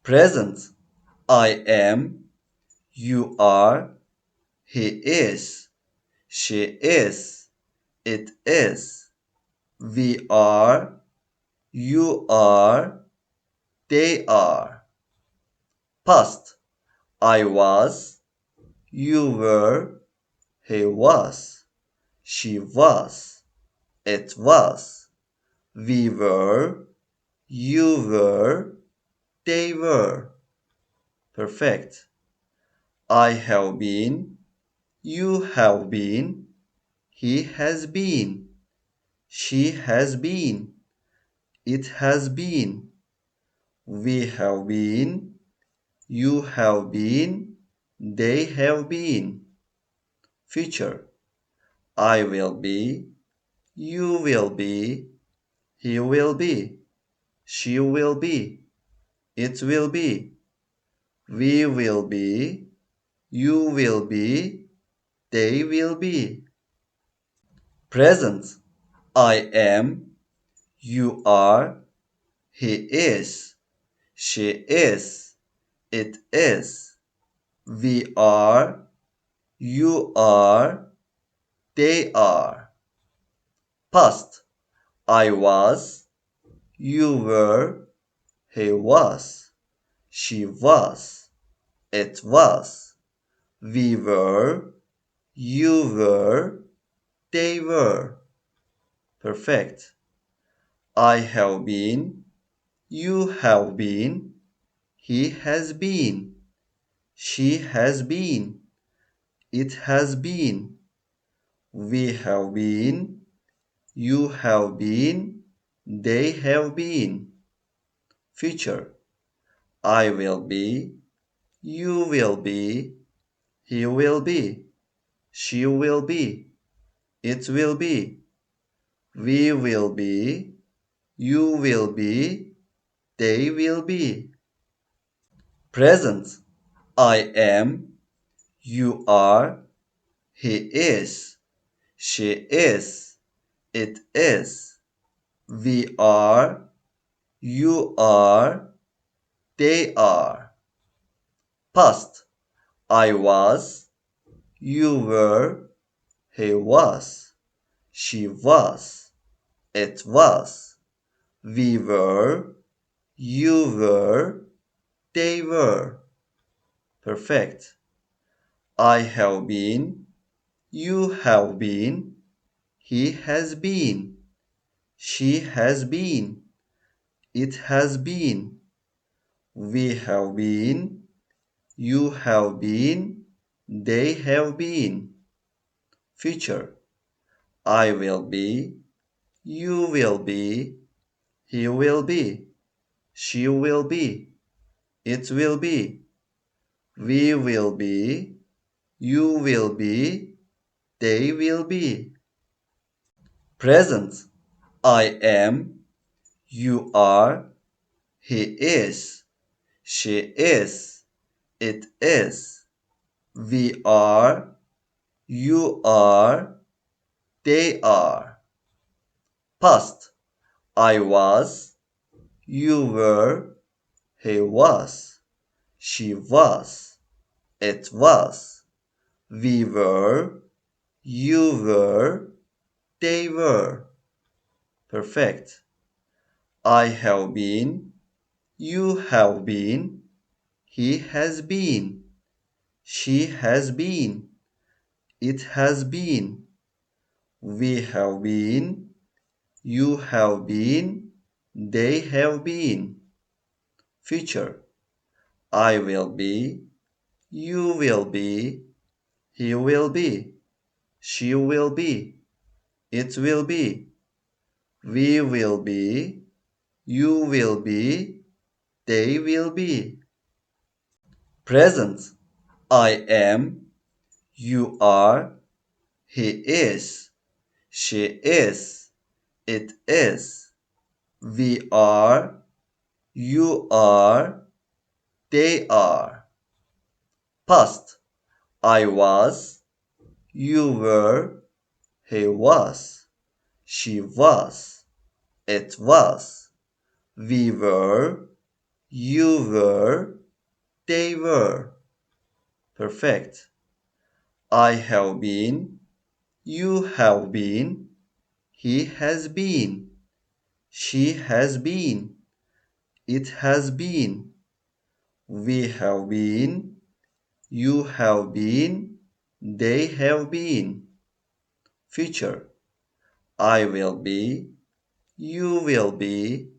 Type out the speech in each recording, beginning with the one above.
Present. I am. You are. He is. She is. It is. We are. You are. They are. Past. I was. You were. He was. She was. It was. We were. You were. They were. Perfect. I have been. You have been. He has been. She has been. It has been. We have been. You have been. They have been. Future. I will be. You will be. He will be. She will be. It will be. We will be. You will be. They will be. Present. I am. You are. He is. She is. It is. We are. You are. They are. Past. I was. You were. He was. She was. It was. We were. You were. They were. Perfect. I have been. You have been. He has been. She has been. It has been. We have been. You have been. They have been. Future. I will be. You will be. He will be. She will be. It will be. We will be. You will be. They will be. Present. I am. You are. He is. She is. It is. We are. You are. They are. Past. I was. You were. He was. She was. It was. We were. You were. They were. Perfect. I have been. You have been. He has been. She has been. It has been. We have been. You have been. They have been. Future. I will be. You will be. He will be. She will be. It will be. We will be. You will be. They will be. Present. I am. You are. He is. She is. It is. We are. You are. They are. Past. I was. You were. He was. She was. It was. We were. You were. They were. Perfect. I have been. You have been. He has been. She has been. It has been. We have been. You have been. They have been. Future. I will be. You will be. He will be. She will be. It will be. We will be. You will be. They will be. Present. I am. You are. He is. She is. It is. We are. You are. They are. Past. I was. You were. He was. She was. It was. We were. You were, they were. Perfect. I have been, you have been, he has been, she has been, it has been, we have been, you have been, they have been. Future. I will be, you will be,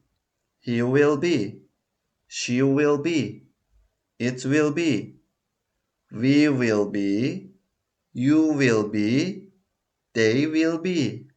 he will be, she will be, it will be, we will be, you will be, they will be.